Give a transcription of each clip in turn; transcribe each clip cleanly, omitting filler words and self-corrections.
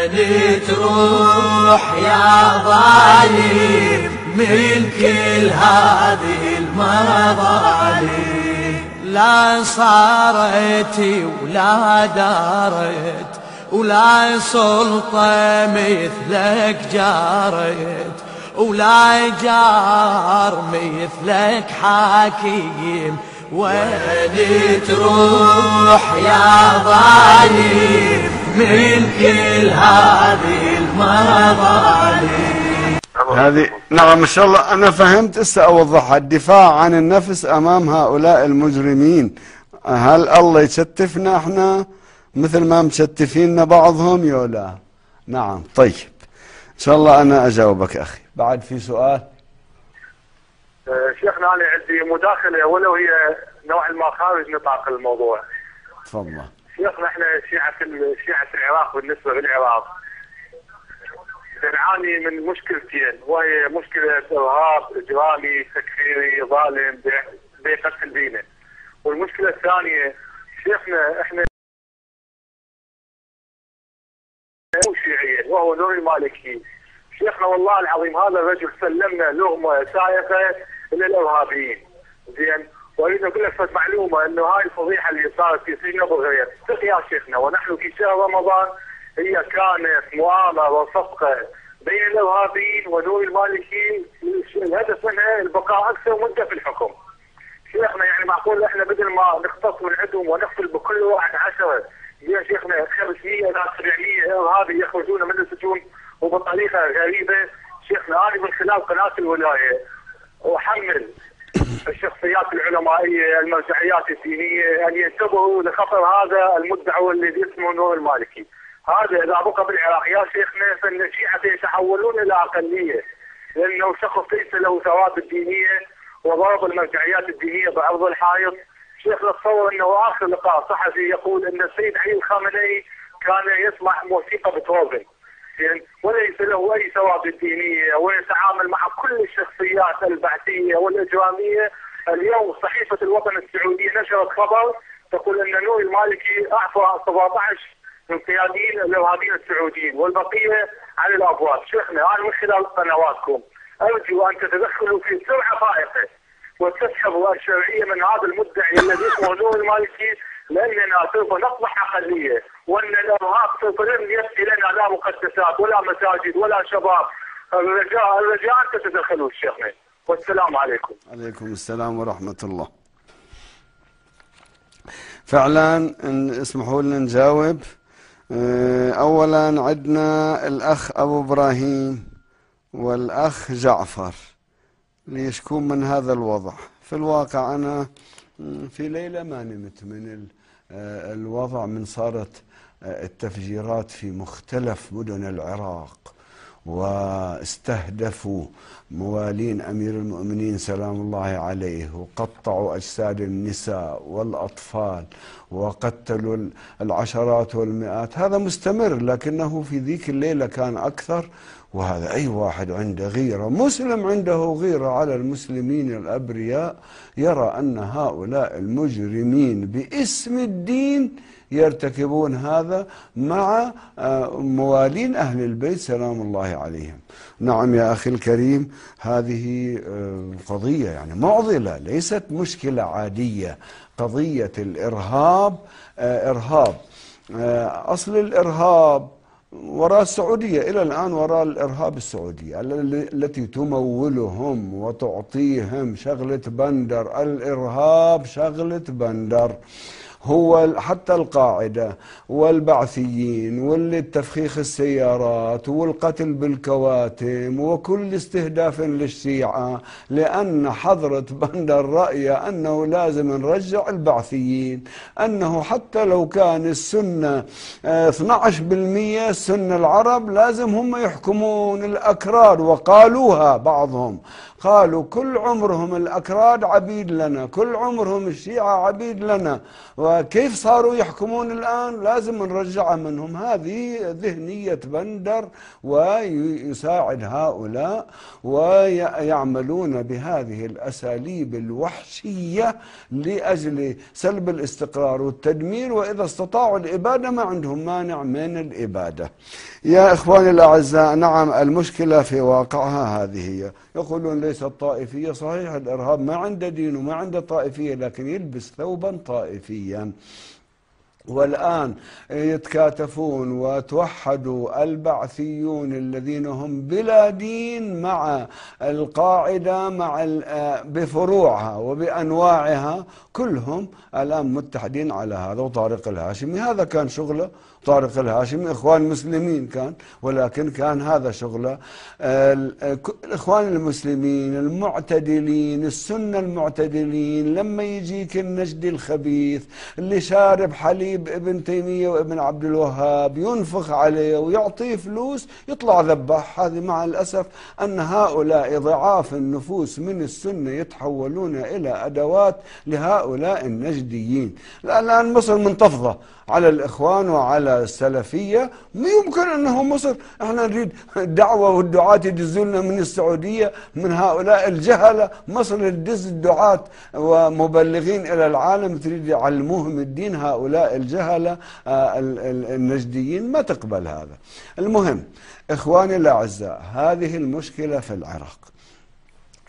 وين تروح يا ظالم من كل هذه المظالم؟ لا صارت ولا دارت ولا سلطة مثلك جارت ولا جار مثلك حكيم. وين تروح يا ظالم من كل هذه المظالم؟ هذه نعم ان شاء الله انا فهمت. هسه اوضحها. الدفاع عن النفس امام هؤلاء المجرمين. هل الله يشتفنا احنا مثل ما مشتفيننا بعضهم يولا؟ نعم. طيب ان شاء الله انا اجاوبك اخي. بعد في سؤال؟ شيخنا انا عندي مداخله ولو هي نوعا ما خارج نطاق الموضوع. تفضل. شيخنا احنا شيعة العراق بالنسبه للعراق نعاني من مشكلتين، وهي مشكله ارهاب اجرامي تكفيري ظالم بيقتل بينا، والمشكله الثانيه شيخنا احنا مو شيعيين وهو نور المالكي. شيخنا والله العظيم هذا الرجل سلمنا لغمه سائقه للارهابيين. زين، واريد اقول لك معلومه انه هاي الفضيحه اللي صارت في سجن ابو غريب يا شيخنا ونحن في شهر رمضان هي كانت مؤامره وصفقه بين الارهابيين ونور المالكي، الهدف منها البقاء اكثر مده في الحكم. شيخنا يعني معقول احنا بدل ما نختص من عندهم ونقتل بكل واحد 10 يا شيخنا 500 الى 700 ارهابي يخرجون من السجون وبطريقه غريبه. شيخنا انا من خلال قناه الولايه احمل الشخصيات العلمائيه المرجعيات الدينيه ان ينتبهوا لخطر هذا المدعو الذي اسمه نور المالكي. هذا اذا بقى بالعراق يا شيخنا فان الشيعه يتحولون الى اقليه، لانه شخص ليس له ثوابت دينيه وضرب المرجعيات الدينيه بعرض الحائط. شيخنا تصور انه اخر لقاء صحفي يقول ان السيد علي الخامنئي كان يسمع موسيقى بيتهوفن وليس له اي ثوابت دينيه ويتعامل مع كل الشخصيات البعثيه والاجراميه. اليوم صحيفه الوطن السعوديه نشرت خبر تقول ان نور المالكي اعفى 17 من قياديين الارهابيين السعوديين والبقيه على الابواب. شيخنا انا من خلال قنواتكم ارجو ان تتدخلوا في سرعه فائقه وتسحبوا الشرعيه من هذا المدعي الذي اسمه نور المالكي، لاننا سوف نصبح اقليه، وان الارهاب سوف لن يبقي لنا لا مقدسات ولا مساجد ولا شباب. الرجاء ان تتدخلوا شيخنا، والسلام عليكم. عليكم السلام ورحمه الله. فعلا إن اسمحوا لنا نجاوب. اولا عندنا الاخ ابو ابراهيم والاخ جعفر ليشكون من هذا الوضع. في الواقع انا في ليله ما نمت من الوضع من صارت التفجيرات في مختلف مدن العراق واستهدفوا موالين أمير المؤمنين سلام الله عليه وقطعوا أجساد النساء والأطفال وقتلوا العشرات والمئات. هذا مستمر، لكنه في ذيك الليلة كان أكثر. وهذا أي واحد عنده غيرة، مسلم عنده غيرة على المسلمين الأبرياء، يرى أن هؤلاء المجرمين باسم الدين يرتكبون هذا مع موالين أهل البيت سلام الله عليهم. نعم يا أخي الكريم، هذه قضية يعني معضلة، ليست مشكلة عادية. قضية الإرهاب إرهاب. أصل الإرهاب وراء السعودية إلى الآن، وراء الإرهاب السعودية التي تمولهم وتعطيهم شغلة بندر. الإرهاب شغلة بندر. هو حتى القاعدة والبعثيين والتفخيخ السيارات والقتل بالكواتم وكل استهداف للشيعة، لأن حضرة بندر رأي أنه لازم نرجع البعثيين، أنه حتى لو كان السنة 12% السنة العرب لازم هم يحكمون الأكراد. وقالوها بعضهم، قالوا كل عمرهم الأكراد عبيد لنا، كل عمرهم الشيعة عبيد لنا، فكيف صاروا يحكمون الآن؟ لازم نرجع منهم. هذه ذهنية بندر، ويساعد هؤلاء ويعملون بهذه الأساليب الوحشية لأجل سلب الاستقرار والتدمير، وإذا استطاعوا الإبادة ما عندهم مانع من الإبادة. يا إخواني الأعزاء، نعم المشكلة في واقعها هذه هي. يقولون ليست طائفية، صحيح الإرهاب ما عنده دين وما عنده طائفية، لكن يلبس ثوبا طائفيا. والآن يتكاتفون وتوحدوا البعثيون الذين هم بلا دين مع القاعدة بفروعها وبأنواعها، كلهم الآن متحدين على هذا. وطارق الهاشمي هذا كان شغله، طارق الهاشمي إخوان المسلمين كان، ولكن كان هذا شغله. الإخوان المسلمين المعتدلين، السنة المعتدلين، لما يجيك النجدي الخبيث اللي شارب حليب ابن تيمية وابن عبد الوهاب ينفخ عليه ويعطيه فلوس يطلع ذبح. هذه مع الأسف أن هؤلاء ضعاف النفوس من السنة يتحولون إلى أدوات لهؤلاء النجديين. الآن مصر منتفضة على الإخوان وعلى السلفية. ما يمكن أنه مصر احنا نريد الدعوة والدعاة يدزولنا من السعودية من هؤلاء الجهلة. مصر تدز الدعاة ومبلغين إلى العالم تريد يعلموهم الدين، هؤلاء الجهلة النجديين ما تقبل هذا. المهم إخواني الأعزاء، هذه المشكلة في العراق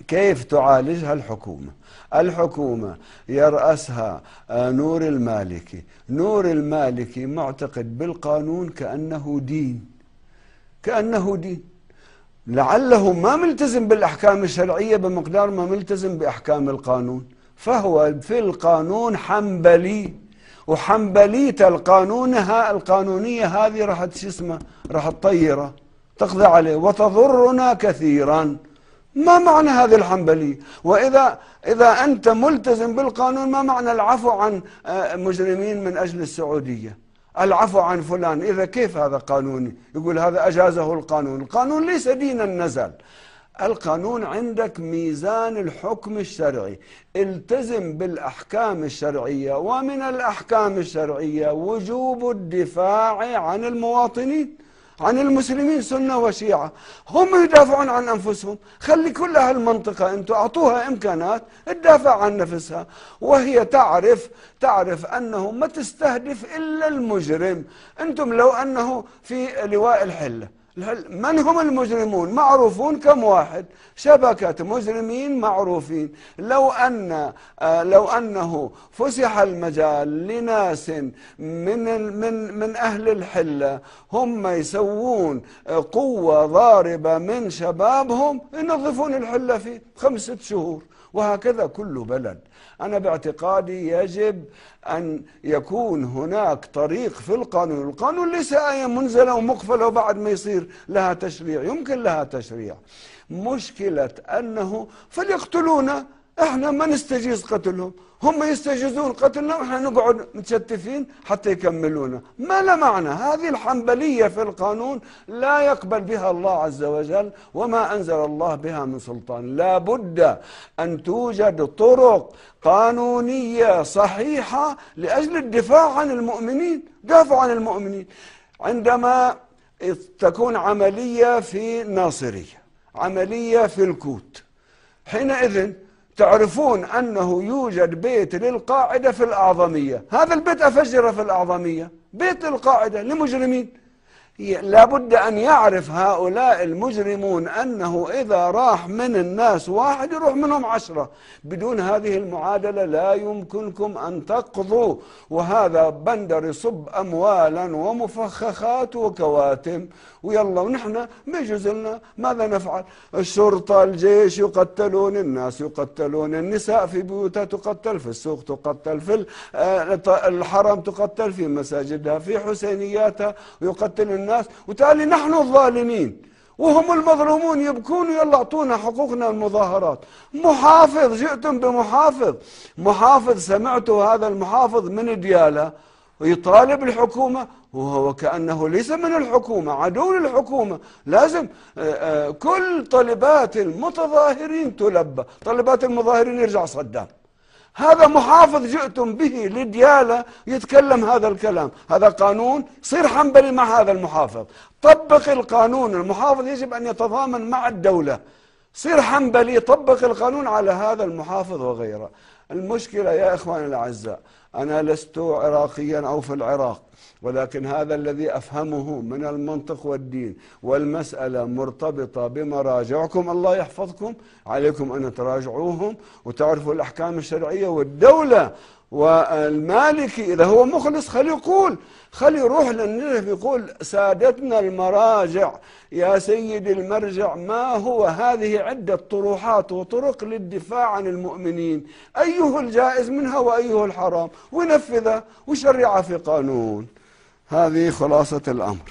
كيف تعالجها الحكومة؟ الحكومة يرأسها نور المالكي. نور المالكي معتقد بالقانون كأنه دين، كأنه دين. لعله ما ملتزم بالأحكام الشرعية بمقدار ما ملتزم بأحكام القانون، فهو في القانون حنبلي، وحنبلية القانونية هذه راح تطيره، تقضي عليه وتضرنا كثيرا. ما معنى هذه الحنبلية؟ وإذا أنت ملتزم بالقانون ما معنى العفو عن مجرمين من أجل السعودية، العفو عن فلان؟ إذا كيف هذا قانوني؟ يقول هذا أجازه القانون. القانون ليس دينا نزل. القانون عندك ميزان الحكم الشرعي، التزم بالأحكام الشرعية، ومن الأحكام الشرعية وجوب الدفاع عن المواطنين، عن المسلمين سنة وشيعة. هم يدافعون عن أنفسهم، خلي كل هالمنطقة أنتم أعطوها إمكانات تدافع عن نفسها، وهي تعرف أنه ما تستهدف إلا المجرم. أنتم لو أنه في لواء الحلة، من هم المجرمون؟ معروفون كم واحد، شبكة مجرمين معروفين. لو أنه فسح المجال لناس من أهل الحلة هم يسوون قوة ضاربة من شبابهم ينظفون الحلة في 5 شهور، وهكذا كل بلد. أنا باعتقادي يجب أن يكون هناك طريق في القانون. القانون ليس آية منزلة ومقفلة وبعد ما يصير لها تشريع، يمكن لها تشريع. مشكلة أنه فليقتلونا، احنا ما نستجيز قتلهم، هم يستجيزون قتلنا واحنا نقعد متشتفين حتى يكملونا. ما لا معنى. هذه الحنبلية في القانون لا يقبل بها الله عز وجل وما أنزل الله بها من سلطان. لا بد أن توجد طرق قانونية صحيحة لأجل الدفاع عن المؤمنين. دافع عن المؤمنين. عندما تكون عملية في ناصرية، عملية في الكوت، حينئذ تعرفون أنه يوجد بيت للقاعدة في الأعظمية. هذا البيت أفجر في الأعظمية، بيت القاعدة لمجرمين. لابد أن يعرف هؤلاء المجرمون أنه إذا راح من الناس واحد يروح منهم 10. بدون هذه المعادلة لا يمكنكم أن تقضوا. وهذا بندر يصب أموالا ومفخخات وكواتم ويلا، ونحن ما يجوز لنا. ماذا نفعل؟ الشرطة الجيش يقتلون، الناس يقتلون، النساء في بيوتها تقتل، في السوق تقتل، في الحرم تقتل، في مساجدها، في حسينياتها ويقتل الناس. وتالي نحن الظالمين وهم المظلومون يبكون يلا اعطونا حقوقنا المظاهرات. محافظ، جئتم بمحافظ، محافظ سمعتوا هذا المحافظ من ديالى ويطالب الحكومة وهو كأنه ليس من الحكومة، عدو للحكومة. لازم كل طلبات المتظاهرين تلبى. طلبات المظاهرين يرجع صدام، هذا محافظ جئتم به لديالة يتكلم هذا الكلام، هذا قانون. صير حنبلي مع هذا المحافظ، طبق القانون. المحافظ يجب أن يتضامن مع الدولة. صير حنبلي طبق القانون على هذا المحافظ وغيره. المشكلة يا إخواني الأعزاء، أنا لست عراقيا أو في العراق، ولكن هذا الذي أفهمه من المنطق والدين، والمسألة مرتبطة بمراجعكم، الله يحفظكم، عليكم أن تراجعوهم وتعرفوا الأحكام الشرعية. والدولة والمالكي إذا هو مخلص خلي يقول، خلي يروح للنجف يقول سادتنا المراجع يا سيدي المرجع ما هو هذه عدة طروحات وطرق للدفاع عن المؤمنين، أيه الجائز منها وأيه الحرام، ونفذها وشرعها في قانون. هذه خلاصة الأمر.